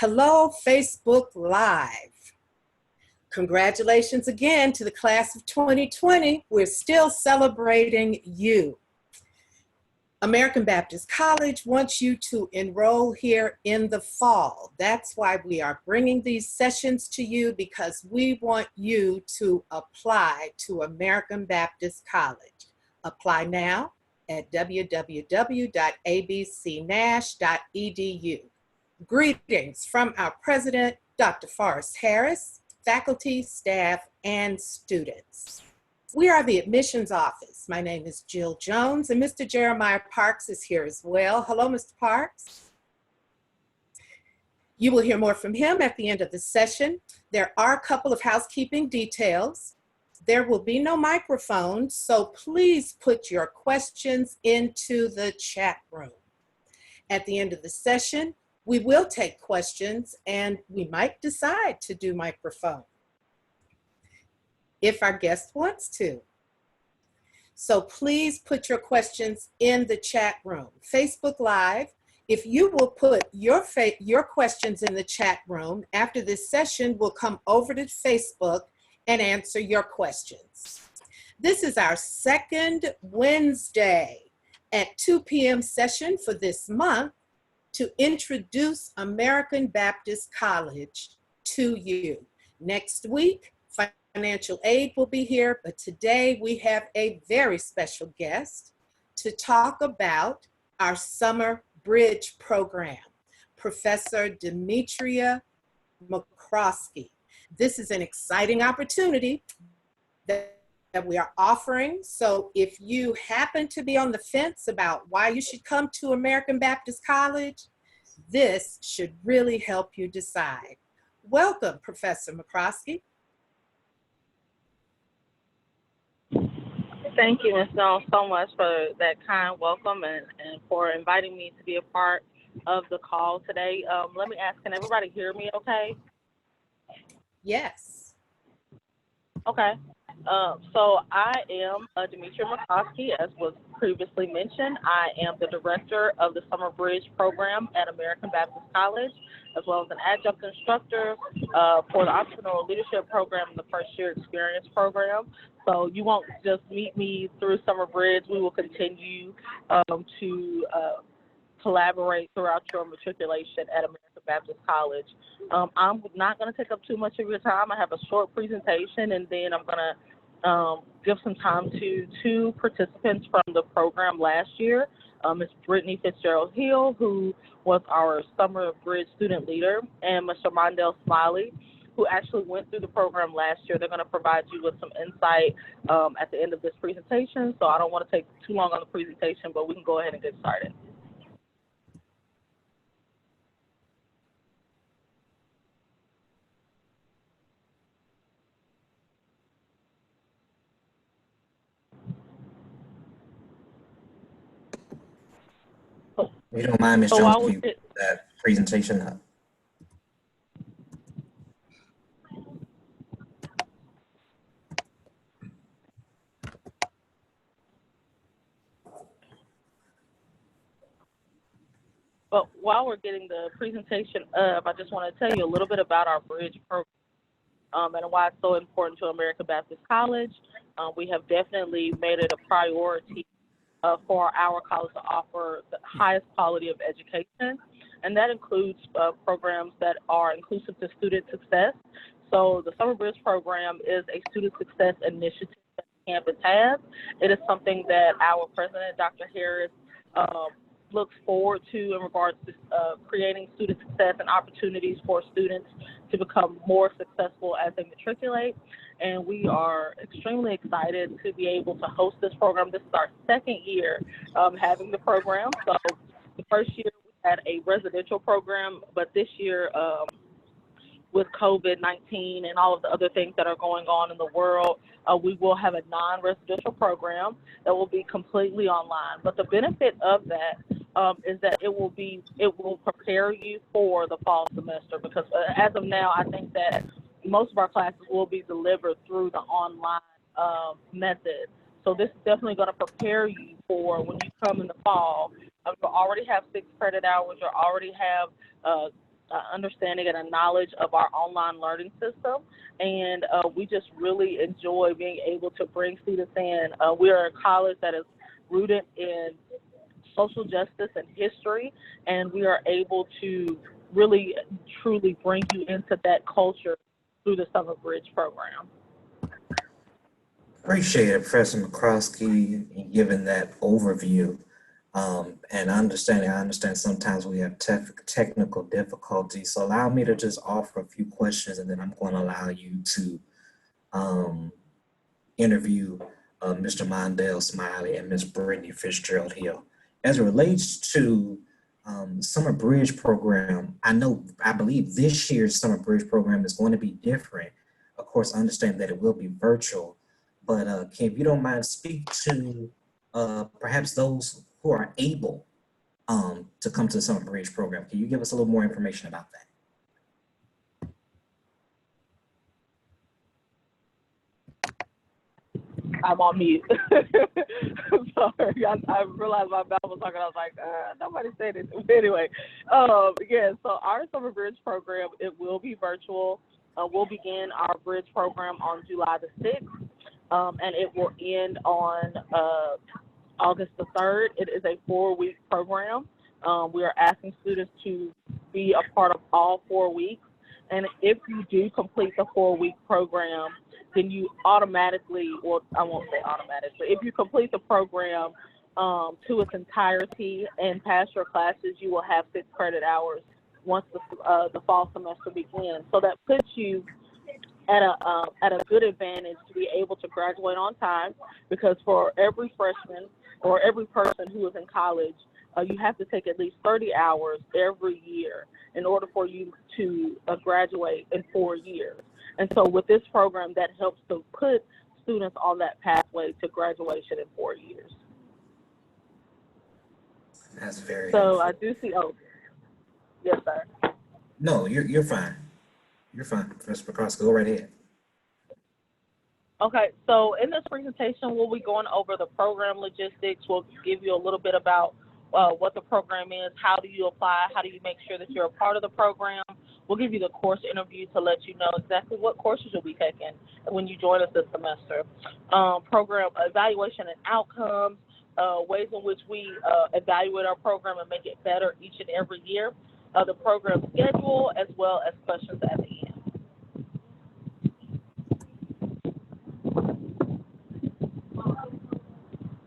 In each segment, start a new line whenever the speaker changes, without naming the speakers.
Hello, Facebook Live. Congratulations again to the class of 2020. We're still celebrating you. American Baptist College wants you to enroll here in the fall. That's why we are bringing these sessions to you, because we want you to apply to American Baptist College. Apply now at www.abcnash.edu. Greetings from our president, Dr. Forrest Harris, faculty, staff, and students. We are the admissions office. My name is Jill Jones, and Mr. Jeremiah Parks is here as well. Hello, Mr. Parks. You will hear more from him at the end of the session. There are a couple of housekeeping details. There will be no microphone, so please put your questions into the chat room. At the end of the session, we will take questions, and we might decide to do microphone if our guest wants to. So please put your questions in the chat room. Facebook Live, if you will put your questions in the chat room, after this session, we'll come over to Facebook and answer your questions. This is our second Wednesday at 2 p.m. session for this month to introduce American Baptist College to you. Next week, financial aid will be here, but today we have a very special guest to talk about our summer bridge program, Professor Demetria McCroskey. This is an exciting opportunity that we are offering. So if you happen to be on the fence about why you should come to American Baptist College, this should really help you decide. Welcome, Professor McCroskey.
Thank you, Ms. Jones, so much for that kind welcome and for inviting me to be a part of the call today. Let me ask, can everybody hear me okay?
Yes.
Okay. So I am Demetria McCroskey, as was previously mentioned. I am the director of the Summer Bridge program at American Baptist College, as well as an adjunct instructor for the Entrepreneurial Leadership Program and the First Year Experience Program. So you won't just meet me through Summer Bridge. We will continue to collaborate throughout your matriculation at American Baptist College. I'm not going to take up too much of your time. I have a short presentation, and then I'm going to give some time to two participants from the program last year. Ms. Brittany Fitzgerald Hill, who was our Summer Bridge student leader, and Mr. Mondell Smiley, who actually went through the program last year. They're going to provide you with some insight at the end of this presentation. So I don't want to take too long on the presentation, but we can go ahead and get started.
If you don't mind, Ms. Jones, if you put that presentation up.
But while we're getting the presentation up, I just want to tell you a little bit about our bridge program and why it's so important to American Baptist College. We have definitely made it a priority for our college to offer the highest quality of education, and that includes programs that are inclusive to student success. So the Summer Bridge program is a student success initiative that the campus has. It is something that our president, Dr. Harris, looks forward to in regards to creating student success and opportunities for students to become more successful as they matriculate. And we are extremely excited to be able to host this program. This is our second year having the program. So the first year we had a residential program, but this year with COVID-19 and all of the other things that are going on in the world, we will have a non-residential program that will be completely online. But the benefit of that is that it will prepare you for the fall semester, because as of now, I think that most of our classes will be delivered through the online method. So this is definitely going to prepare you for when you come in the fall. You'll already have 6 credit hours. You'll already have understanding and a knowledge of our online learning system. And we just really enjoy being able to bring students in. We are a college that is rooted in social justice and history, and we are able to really, truly bring you into that culture through the Summer Bridge program.
Appreciate it, Professor McCroskey, in giving that overview. And I understand sometimes we have technical difficulties. So allow me to just offer a few questions, and then I'm going to allow you to interview Mr. Mondale Smiley and Ms. Brittany Fitzgerald Hill. As it relates to the Summer Bridge program, I believe this year's Summer Bridge program is going to be different. Of course, I understand that it will be virtual, but if you don't mind, speak to perhaps those who are able to come to the Summer Bridge program. Can you give us a little more information about that?
I'm on mute. Sorry, I realized my mouth was talking. I was like, nobody said it. But anyway, yeah, so our Summer Bridge program, it will be virtual. We'll begin our Bridge program on July the 6th, and it will end on August the 3rd. It is a 4-week program. We are asking students to be a part of all 4 weeks. And if you do complete the 4-week program, then you automatically, well, I won't say automatically, if you complete the program to its entirety and pass your classes, you will have 6 credit hours once the fall semester begins. So that puts you at a good advantage to be able to graduate on time, because for every freshman or every person who is in college, you have to take at least 30 hours every year in order for you to graduate in 4 years. And so with this program, that helps to put students on that pathway to graduation in 4 years.
That's very
so
helpful.
I do see, oh, yes, sir.
No, you're fine. You're fine, Professor McCroskey. Go right ahead.
Okay, so in this presentation, we'll be going over the program logistics. We'll give you a little bit about what the program is, how do you apply, how do you make sure that you're a part of the program. We'll give you the course interview to let you know exactly what courses you'll be taking when you join us this semester. Program evaluation and outcomes, ways in which we evaluate our program and make it better each and every year. The program schedule, as well as questions at the end.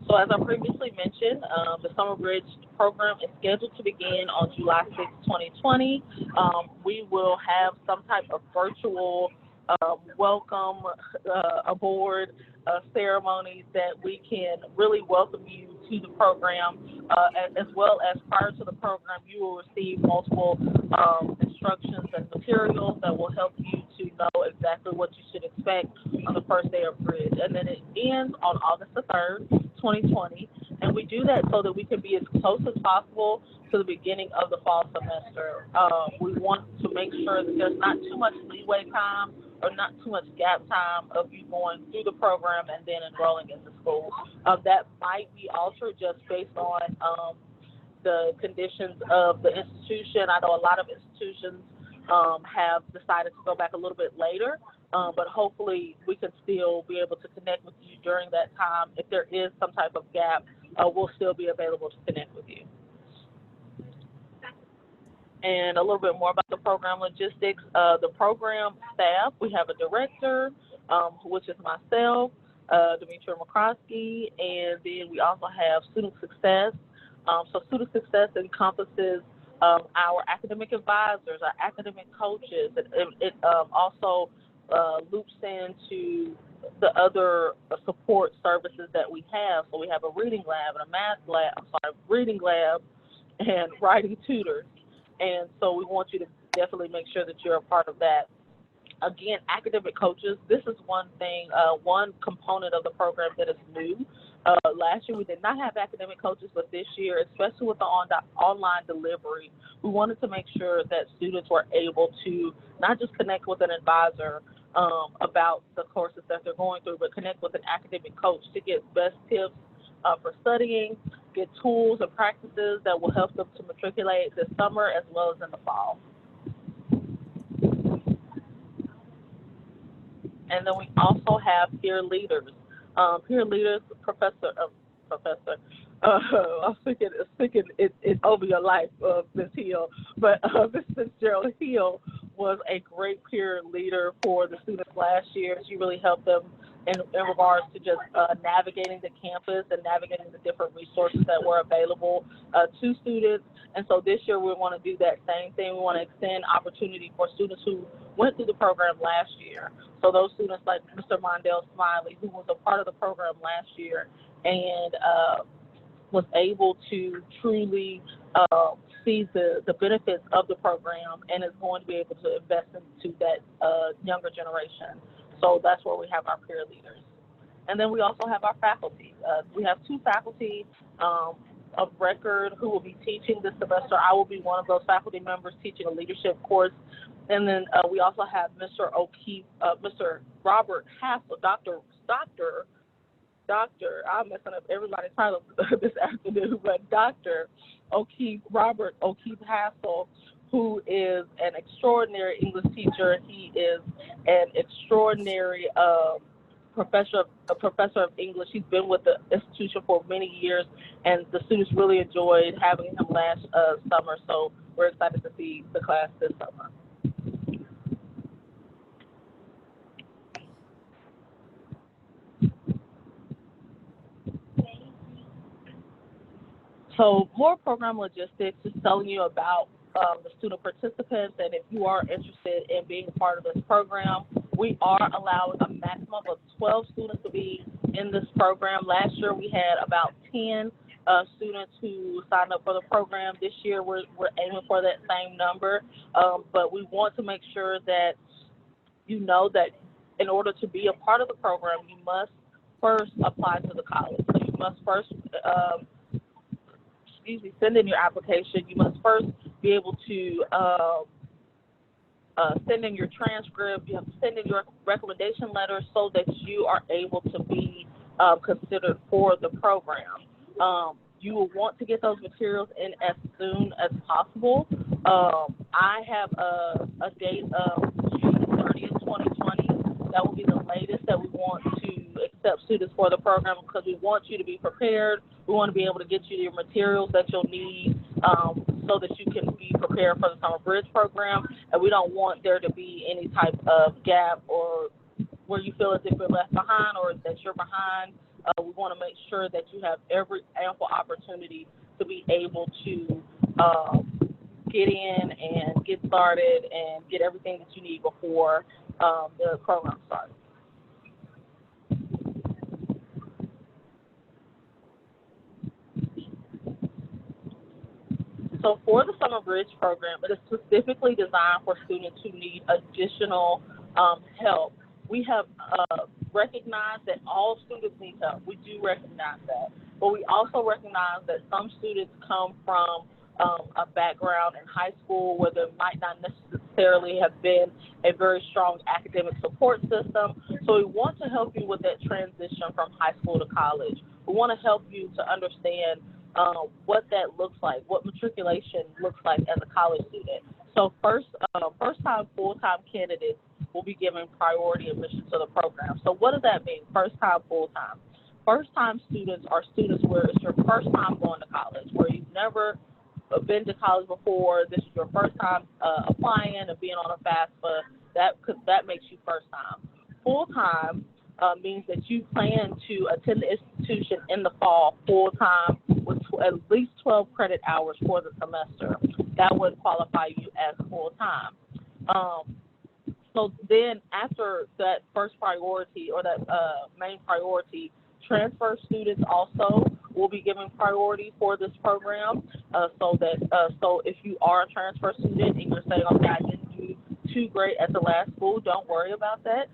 So as I previously mentioned, the Summer Bridge program is scheduled to begin on July 6, 2020. We will have some type of virtual welcome aboard ceremonies that we can really welcome you to the program, as well as prior to the program, you will receive multiple instructions and materials that will help you to know exactly what you should expect on the first day of Bridge. And then it ends on August the 3rd, 2020, and we do that so that we can be as close as possible to the beginning of the fall semester. We want to make sure that there's not too much leeway time or not too much gap time of you going through the program and then enrolling into school. That might be altered just based on the conditions of the institution. I know a lot of institutions have decided to go back a little bit later, but hopefully we can still be able to connect with you during that time. If there is some type of gap, we'll still be available to connect with you. And a little bit more about the program logistics. The program staff, we have a director, which is myself, Demetria McCroskey, and then we also have student success. So student success encompasses our academic advisors, our academic coaches. It also loops into the other support services that we have. So we have a reading lab and a math lab, reading lab and writing tutors. And so we want you to definitely make sure that you're a part of that. Again, academic coaches, this is one thing, one component of the program that is new. Last year we did not have academic coaches, but this year, especially with the online delivery, we wanted to make sure that students were able to not just connect with an advisor about the courses that they're going through, but connect with an academic coach to get best tips for studying, get tools and practices that will help them to matriculate this summer as well as in the fall. And then we also have peer leaders. Peer leaders, Professor. I was thinking it over your life, Ms. Hill. But Ms. Fitzgerald Hill was a great peer leader for the students last year. She really helped them in regards to just navigating the campus and navigating the different resources that were available to students. And so this year we want to do that same thing. We want to extend opportunity for students who went through the program last year. So those students like Mr. Mondale Smiley, who was a part of the program last year and was able to truly see the benefits of the program and is going to be able to invest into that younger generation. So that's where we have our peer leaders. And then we also have our faculty. We have two faculty of record who will be teaching this semester. I will be one of those faculty members teaching a leadership course. And then we also have Mr. O'Keefe, Mr. Robert Hassel, Dr. I'm messing up everybody's title this afternoon, but Dr. O'Keefe, Robert O'Keefe Hassel, who is an extraordinary English teacher. He is an extraordinary professor of English. He's been with the institution for many years, and the students really enjoyed having him last summer. So we're excited to see the class this summer. So more program logistics, just telling you about the student participants, and if you are interested in being a part of this program, we are allowing a maximum of 12 students to be in this program. Last year we had about 10 students who signed up for the program. This year we're aiming for that same number, but we want to make sure that you know that in order to be a part of the program, you must first apply to the college. So you must first send in your application. You must first be able to send in your transcript. You have to send in your recommendation letter so that you are able to be considered for the program. You will want to get those materials in as soon as possible. I have a date of June 30th, 2020. That will be the latest that we want to accept students for the program, because we want you to be prepared. We want to be able to get you your materials that you'll need so that you can be prepared for the Summer Bridge program. And we don't want there to be any type of gap or where you feel as if you're left behind or that you're behind. We want to make sure that you have every ample opportunity to be able to get in and get started and get everything that you need before the program starts. So for the Summer Bridge program, it is specifically designed for students who need additional help. We have recognized that all students need help. We do recognize that. But we also recognize that some students come from a background in high school where there might not necessarily have been a very strong academic support system. So we want to help you with that transition from high school to college. We want to help you to understand what that looks like, what matriculation looks like as a college student. So first-time, full-time candidates will be given priority admission to the program. So what does that mean, first-time, full-time? First-time students are students where it's your first time going to college, where you've never been to college before. This is your first time applying and being on a FAFSA. That makes you first-time. Full-time means that you plan to attend the institution in the fall full-time with at least 12 credit hours for the semester. That would qualify you as full-time. So then after that first priority or that main priority, transfer students also will be given priority for this program. So if you are a transfer student and you're saying, okay, I didn't do too great at the last school, don't worry about that.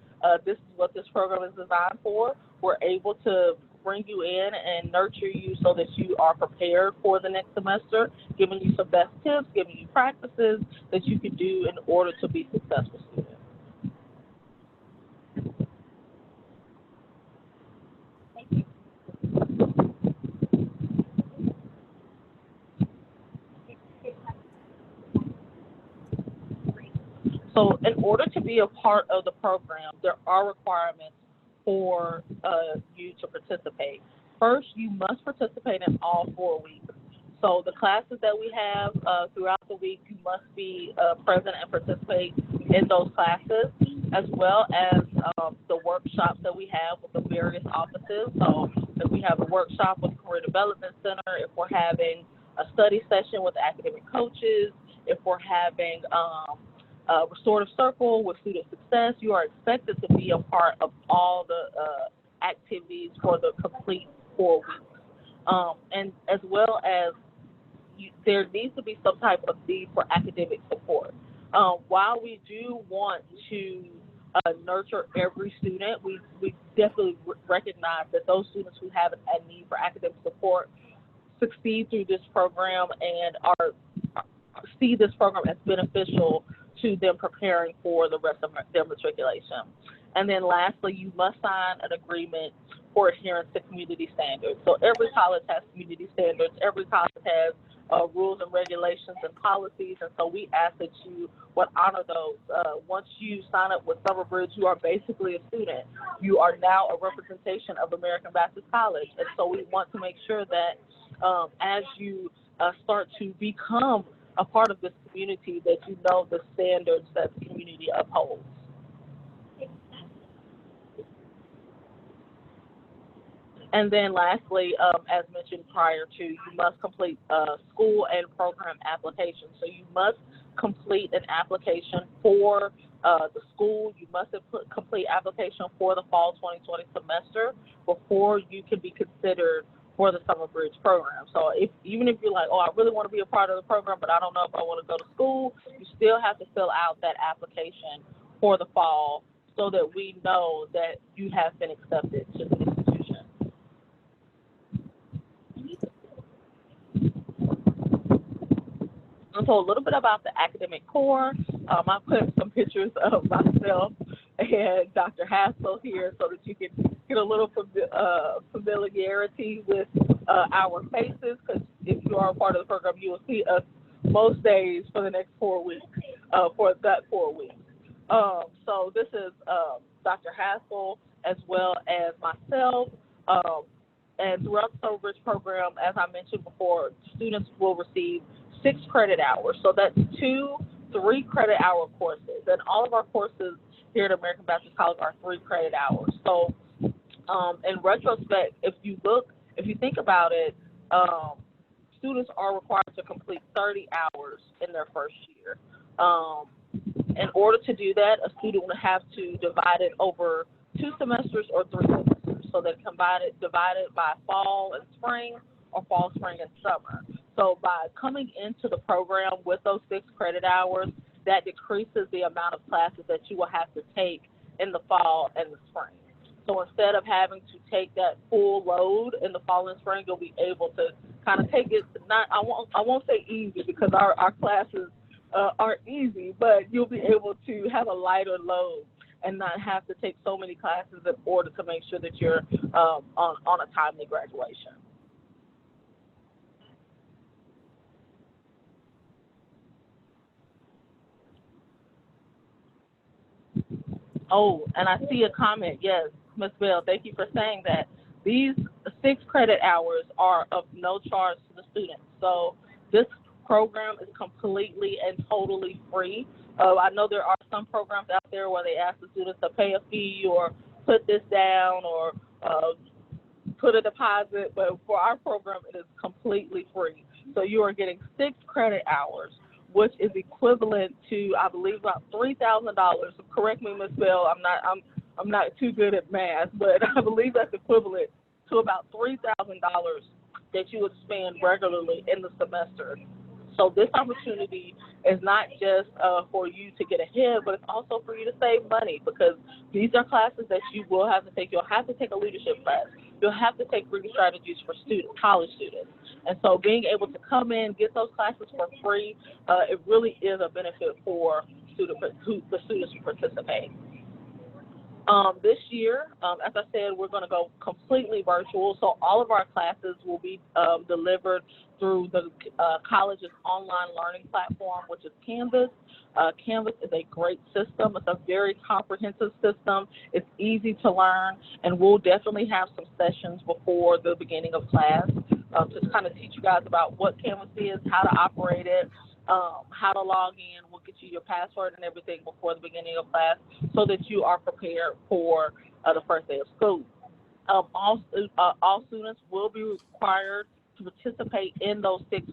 This is what this program is designed for. We're able to bring you in and nurture you so that you are prepared for the next semester, giving you some best tips, giving you practices that you can do in order to be successful students. So in order to be a part of the program, there are requirements for you to participate. First, you must participate in all 4 weeks. So the classes that we have throughout the week, you must be present and participate in those classes, as well as the workshops that we have with the various offices. So if we have a workshop with Career Development Center, if we're having a study session with academic coaches, if we're having a restorative circle with student success, you are expected to be a part of all the activities for the complete 4 weeks. And as well as there needs to be some type of need for academic support. While we do want to nurture every student, we definitely recognize that those students who have a need for academic support succeed through this program and see this program as beneficial to them preparing for the rest of their matriculation. And then lastly, you must sign an agreement for adherence to community standards. So every college has community standards. Every college has rules and regulations and policies, and so we ask that you would honor those. Once you sign up with Summer Bridge, you are basically a student. You are now a representation of American Baptist College, and so we want to make sure that as you start to become a part of this community, that you know the standards that the community upholds. And then lastly, as mentioned prior to, you must complete school and program applications. So you must complete an application for the school. You must complete application for the fall 2020 semester before you can be considered for the Summer Bridge program. So even if you're like, oh, I really want to be a part of the program, but I don't know if I want to go to school, you still have to fill out that application for the fall so that we know that you have been accepted to the institution. And so a little bit about the academic core. I put some pictures of myself and Dr. Hassel here so that you can get a little familiarity with our faces, because if you are a part of the program, you will see us most days for the next 4 weeks, for that 4 weeks. So this is Dr. Hassel as well as myself. And throughout the Summer Bridge program, as I mentioned before, students will receive 6 credit hours. So that's 2 3-credit hour courses. And all of our courses here at American Baptist College are 3 credit hours. So in retrospect, if you think about it, students are required to complete 30 hours in their first year. In order to do that, a student would have to divide it over 2 semesters or 3 semesters. So they divide it by fall and spring, or fall, spring, and summer. So by coming into the program with those 6 credit hours, that decreases the amount of classes that you will have to take in the fall and the spring. So instead of having to take that full load in the fall and spring, you'll be able to kind of take it, I won't say easy, because our classes are easy, but you'll be able to have a lighter load and not have to take so many classes in order to make sure that you're on a timely graduation. Oh, and I see a comment. Yes, Ms. Bell, thank you for saying that. These 6 credit hours are of no charge to the students. So this program is completely and totally free. I know there are some programs out there where they ask the students to pay a fee or put this down or put a deposit, but for our program, it is completely free. So you are getting 6 credit hours, which is equivalent to, I believe, about $3,000. Correct me, Ms. Bell. I'm not too good at math, but I believe that's equivalent to about $3,000 that you would spend regularly in the semester. So this opportunity is not just for you to get ahead, but it's also for you to save money, because these are classes that you will have to take. You'll have to take a leadership class. You'll have to take reading strategies for college students. And so being able to come in, get those classes for free, it really is a benefit for the students who participate. This year, as I said, we're going to go completely virtual. So all of our classes will be delivered through the college's online learning platform, which is Canvas. Canvas is a great system. It's a very comprehensive system. It's easy to learn, and we'll definitely have some sessions before the beginning of class to kind of teach you guys about what Canvas is, how to operate it, how to log in. We'll get you your password and everything before the beginning of class so that you are prepared for the first day of school. All students will be required to participate in those 6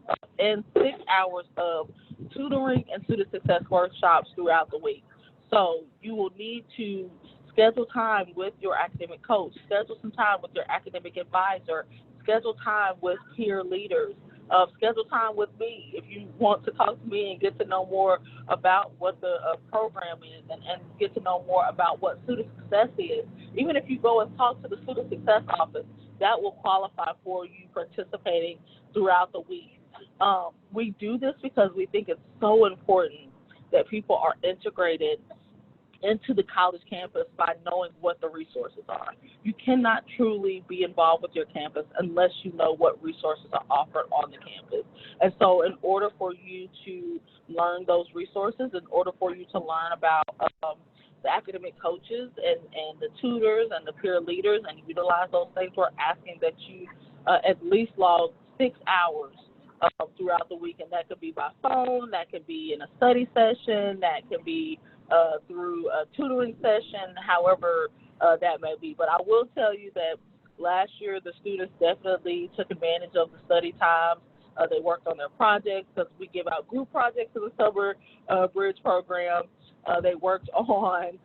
hours of tutoring and student success workshops throughout the week. So you will need to schedule time with your academic coach, schedule some time with your academic advisor, schedule time with peer leaders, schedule time with me if you want to talk to me and get to know more about what the program is and get to know more about what student success is. Even if you go and talk to the student success office, that will qualify for you participating throughout the week. We do this because we think it's so important that people are integrated into the college campus by knowing what the resources are. You cannot truly be involved with your campus unless you know what resources are offered on the campus. And so in order for you to learn those resources, in order for you to learn about the academic coaches and the tutors and the peer leaders and utilize those things, we're asking that you at least log 6 hours throughout the week, and that could be by phone, that could be in a study session, that could be through a tutoring session, however that may be. But I will tell you that last year the students definitely took advantage of the study times. They worked on their projects because we give out group projects in the summer bridge program. They worked on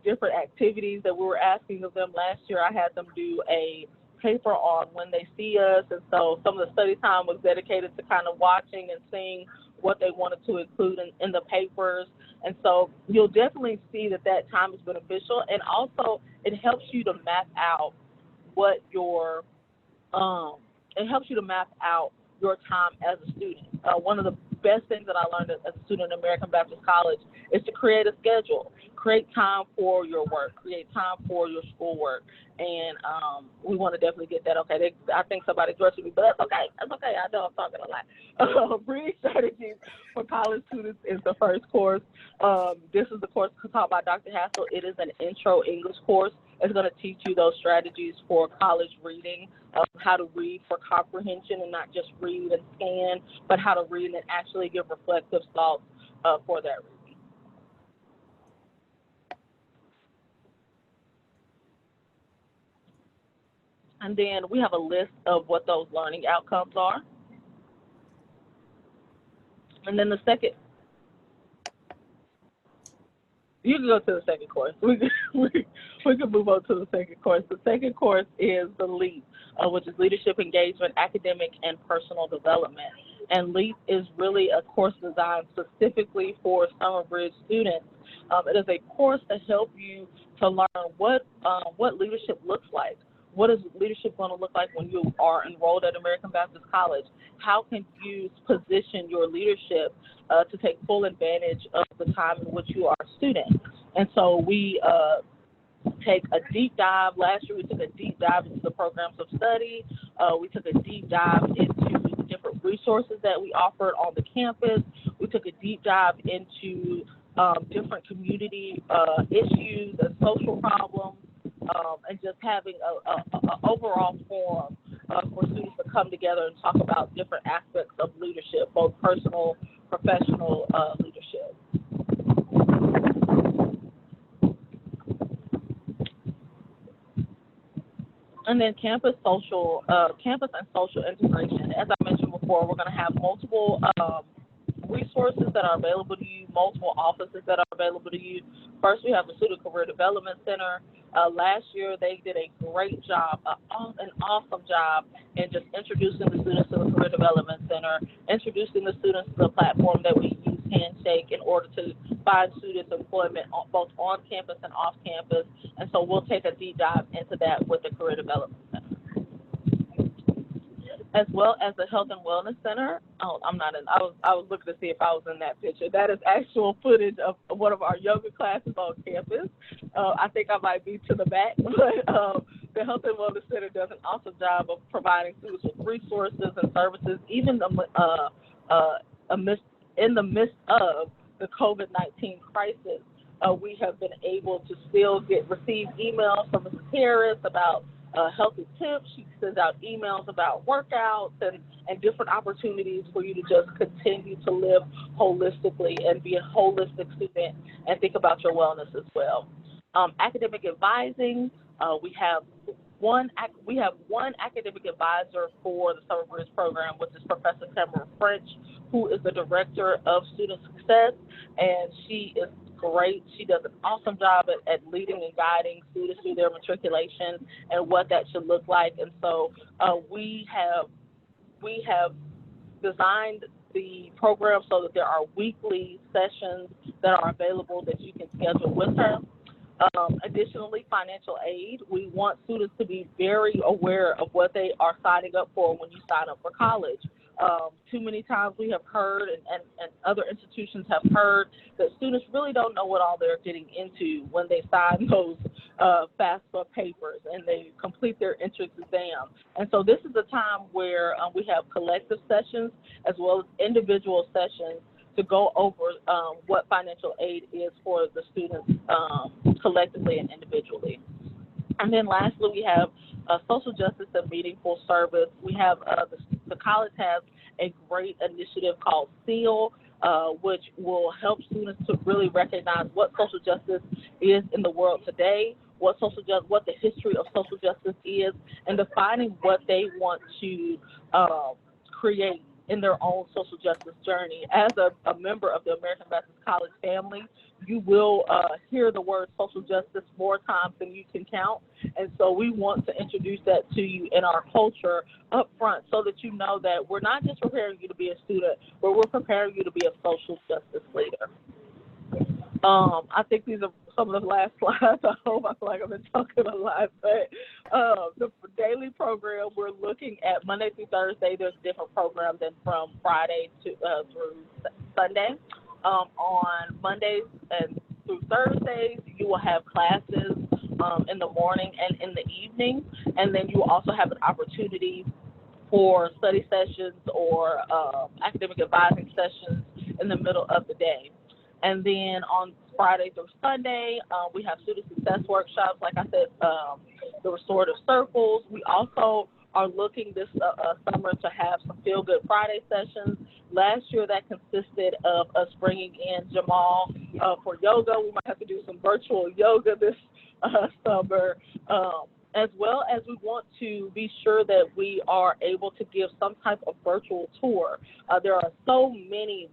different activities that we were asking of them. Last year I had them do a paper on when they see us, and so some of the study time was dedicated to kind of watching and seeing what they wanted to include in the papers. And so you'll definitely see that time is beneficial, and also it helps you to map out what your your time as a student. One of the best things that I learned as a student at American Baptist College is to create a schedule, create time for your work, create time for your schoolwork. And we want to definitely get that. Okay, I think somebody's rushing me, but that's okay. That's okay. I know I'm talking a lot. Bridge Strategies for College Students is the first course. This is the course taught by Dr. Hassel. It is an intro English course. It's going to teach you those strategies for college reading, how to read for comprehension and not just read and scan, but how to read and actually give reflective thoughts for that reading. And then we have a list of what those learning outcomes are. And then the second, you can go to the second course. We can move on to the second course. The second course is the LEAP, which is Leadership Engagement, Academic, and Personal Development. And LEAP is really a course designed specifically for Summer Bridge students. It is a course to help you to learn what leadership looks like. What is leadership going to look like when you are enrolled at American Baptist College? How can you position your leadership to take full advantage of the time in which you are a student? And so we take a deep dive. Last year we took a deep dive into the programs of study. We took a deep dive into the different resources that we offered on the campus. We took a deep dive into different community issues and social problems. And just having an overall forum for students to come together and talk about different aspects of leadership, both personal, professional leadership. And then campus and social integration. As I mentioned before, we're going to have multiple resources that are available to you, multiple offices that are available to you. First, we have the Student Career Development Center. Last year, they did a great job, an awesome job in just introducing the students to the Career Development Center, introducing the students to the platform that we use, Handshake, in order to find students employment both on campus and off campus. And so we'll take a deep dive into that with the Career Development Center. As well as the Health and Wellness Center. Oh, I'm not in. I was looking to see if I was in that picture. That is actual footage of one of our yoga classes on campus. I think I might be to the back, but the Health and Wellness Center does an awesome job of providing students with resources and services, even in the midst of the COVID-19 crisis, we have been able to still receive emails from Mrs. Harris about healthy tips. She sends out emails about workouts and different opportunities for you to just continue to live holistically and be a holistic student and think about your wellness as well. Academic advising, we have one academic advisor for the Summer Bridge program, which is Professor Tamara French, who is the director of student success, and she is great. She does an awesome job at leading and guiding students through their matriculation and what that should look like. And so we have designed the program so that there are weekly sessions that are available that you can schedule with her. Additionally, financial aid. We want students to be very aware of what they are signing up for when you sign up for college. Too many times we have heard, and other institutions have heard, that students really don't know what all they're getting into when they sign those FAFSA papers and they complete their entrance exam. And so this is a time where we have collective sessions as well as individual sessions to go over what financial aid is for the students collectively and individually. And then lastly, we have social justice and meaningful service. We have the college has a great initiative called SEAL, which will help students to really recognize what social justice is in the world today, what the history of social justice is, and defining what they want to create in their own social justice journey. As a member of the American Baptist College family, you will hear the word social justice more times than you can count. And so we want to introduce that to you in our culture up front so that you know that we're not just preparing you to be a student, but we're preparing you to be a social justice leader. I think these are some of the last slides. I feel like I've been talking a lot, but the daily program, we're looking at Monday through Thursday. There's a different program than from Friday to through Sunday. On Mondays and through Thursdays, you will have classes in the morning and in the evening, and then you will also have an opportunity for study sessions or academic advising sessions in the middle of the day. And then on Friday through Sunday, we have student success workshops, like I said, the restorative circles. We also are looking this summer to have some Feel Good Friday sessions. Last year, that consisted of us bringing in Jamal for yoga. We might have to do some virtual yoga this summer, as well as we want to be sure that we are able to give some type of virtual tour. There are so many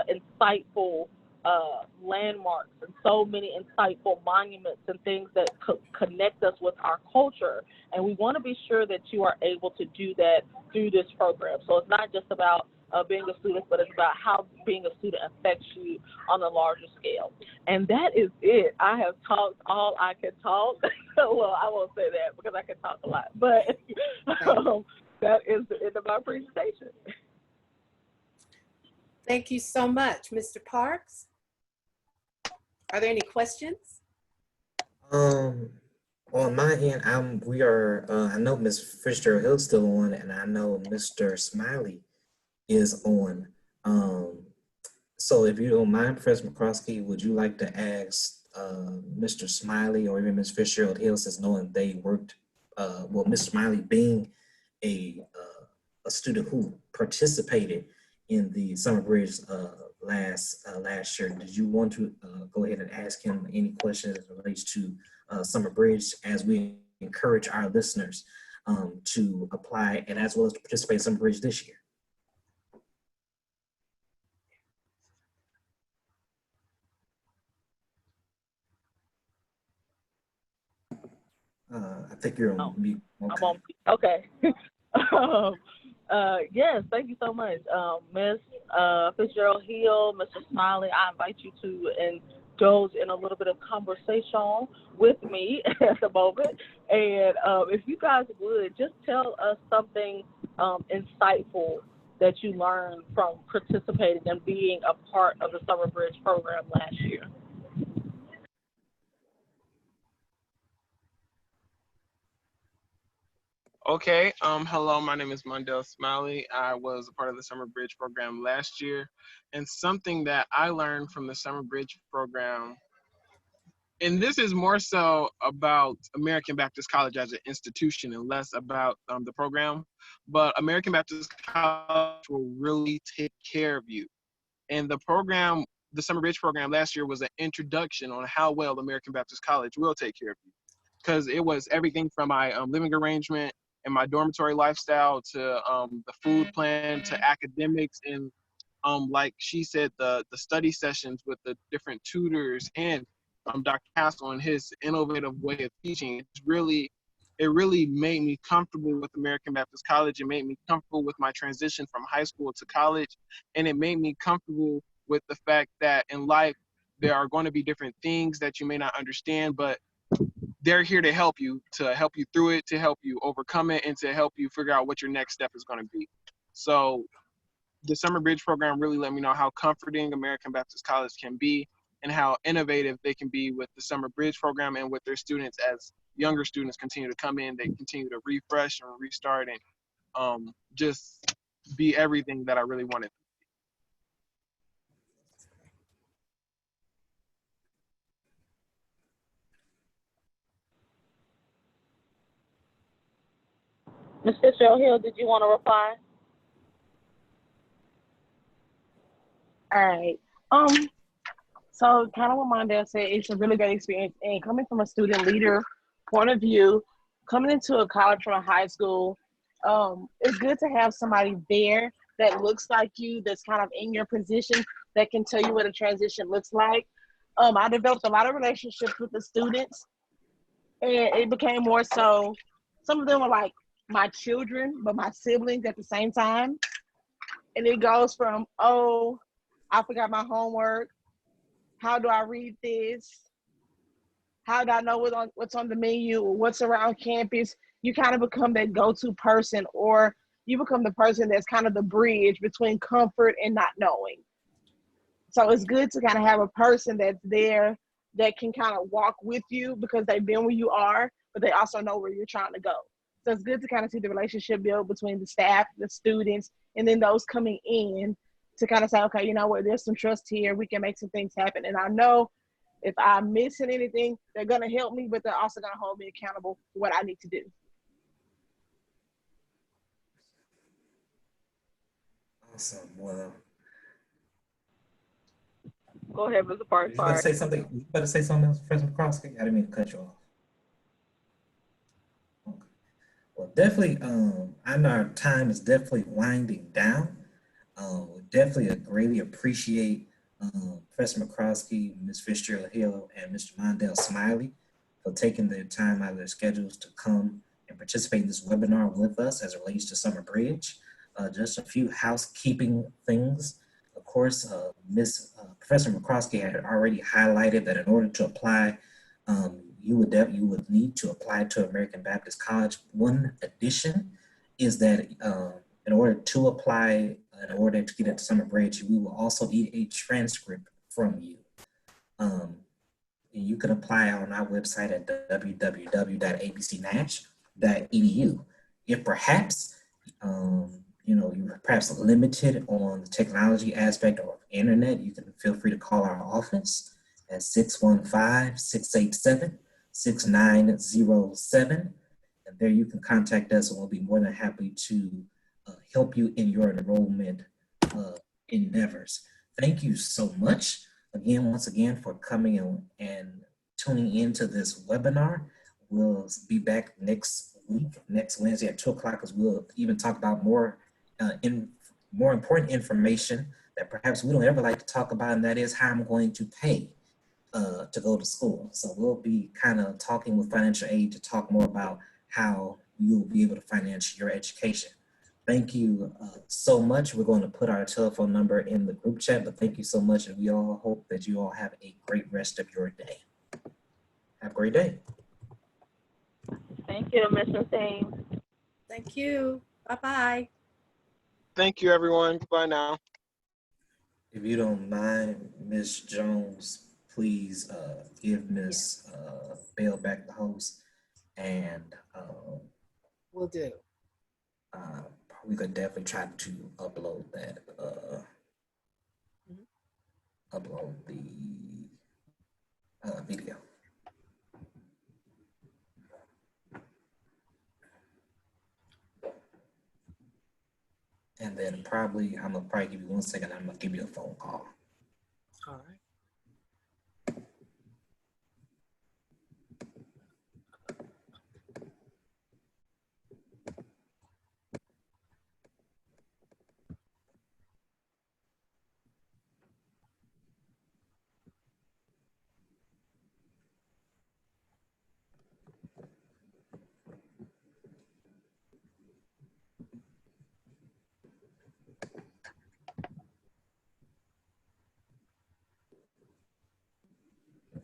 insightful landmarks and so many insightful monuments and things that connect us with our culture. And we want to be sure that you are able to do that through this program. So it's not just about being a student, but it's about how being a student affects you on a larger scale. And that is it. I have talked all I can talk. Well, I won't say that because I can talk a lot, but that is the end of my presentation.
Thank you so much, Mr. Parks. Are there any questions?
On my end, I know Ms. Fitzgerald Hill's still on, and I know Mr. Smiley is on. So if you don't mind, Professor McCroskey, would you like to ask Mr. Smiley or even Ms. Fitzgerald Hill, since knowing they worked, well, Mr. Smiley being a student who participated in the Summer Bridge last year, did you want to go ahead and ask him any questions as it relates to Summer Bridge, as we encourage our listeners to apply and as well as to participate in Summer Bridge this year? I think you're on mute. Okay.
I'm on mute. Okay. Yes, thank you so much. Ms. Fitzgerald Hill, Mr. Smiley, I invite you to indulge in a little bit of conversation with me at the moment. And if you guys would, just tell us something insightful that you learned from participating and being a part of the Summer Bridge program last year.
Okay. Hello, my name is Mondell Smiley. I was a part of the Summer Bridge program last year, and something that I learned from the Summer Bridge program, and this is more so about American Baptist College as an institution and less about the program, but American Baptist College will really take care of you. And the program, the Summer Bridge program last year was an introduction on how well American Baptist College will take care of you, because it was everything from my living arrangement and my dormitory lifestyle to the food plan to academics and like she said, the study sessions with the different tutors and Dr. Castle and his innovative way of teaching. It really made me comfortable with American Baptist College. It made me comfortable with my transition from high school to college, and it made me comfortable with the fact that in life there are going to be different things that you may not understand, but they're here to help you through it, to help you overcome it, and to help you figure out what your next step is going to be. So the Summer Bridge program really let me know how comforting American Baptist College can be and how innovative they can be with the Summer Bridge program and with their students as younger students continue to come in. They continue to refresh and restart and just be everything that I really wanted.
Ms. Fitzgerald Hill, did you want to reply?
All right. So kind of what Mondale said, it's a really great experience. And coming from a student leader point of view, coming into a college from a high school, it's good to have somebody there that looks like you, that's kind of in your position, that can tell you what a transition looks like. I developed a lot of relationships with the students, and it became more so, some of them were like my children, but my siblings at the same time. And it goes from, oh, I forgot my homework. How do I read this? How do I know what's on the menu or what's around campus? You kind of become that go-to person, or you become the person that's kind of the bridge between comfort and not knowing. So it's good to kind of have a person that's there that can kind of walk with you because they've been where you are, but they also know where you're trying to go. So it's good to kind of see the relationship build between the staff, the students, and then those coming in to kind of say, okay, you know what, there's some trust here. We can make some things happen. And I know if I'm missing anything, they're going to help me, but they're also going to hold me accountable for what I need to do.
Awesome. Well,
Go ahead, Mr. Park.
you better
Sorry.
say something. You better say something else, President McCroskey. I didn't mean to cut you off. Okay. Well, definitely. I know our time is definitely winding down. We definitely greatly appreciate Professor McCroskey, Ms. Fitzgerald Hill, and Mr. Mondale Smiley for taking their time out of their schedules to come and participate in this webinar with us as it relates to Summer Bridge. Just a few housekeeping things. Of course, Professor McCroskey had already highlighted that in order to apply, you would need to apply to American Baptist College. One addition is that in order to apply, in order to get into Summer Bridge, we will also need a transcript from you. And you can apply on our website at www.abcnash.edu. If perhaps you're perhaps limited on the technology aspect or internet, you can feel free to call our office at 615-687-6907. And there you can contact us and we'll be more than happy to help you in your enrollment endeavors. Thank you so much once again for coming and tuning into this webinar. We'll be back next week, next Wednesday at 2 o'clock, because we'll even talk about more important information that perhaps we don't ever like to talk about, and that is how I'm going to pay to go to school. So we'll be kind of talking with financial aid to talk more about how you'll be able to finance your education. Thank you so much. We're going to put our telephone number in the group chat, but thank you so much, and we all hope that you all have a great rest of your day. Have a great day.
Thank you, Mr. Thames.
Thank you. Bye-bye.
Thank you, everyone. Bye now.
If you don't mind, Ms. Jones, please give Ms. Bell back the host, and
Will do.
We could definitely try to upload that, upload the video. And then probably, I'm gonna probably give you 1 second, I'm gonna give you a phone call.
All right.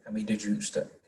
I mean, did you start?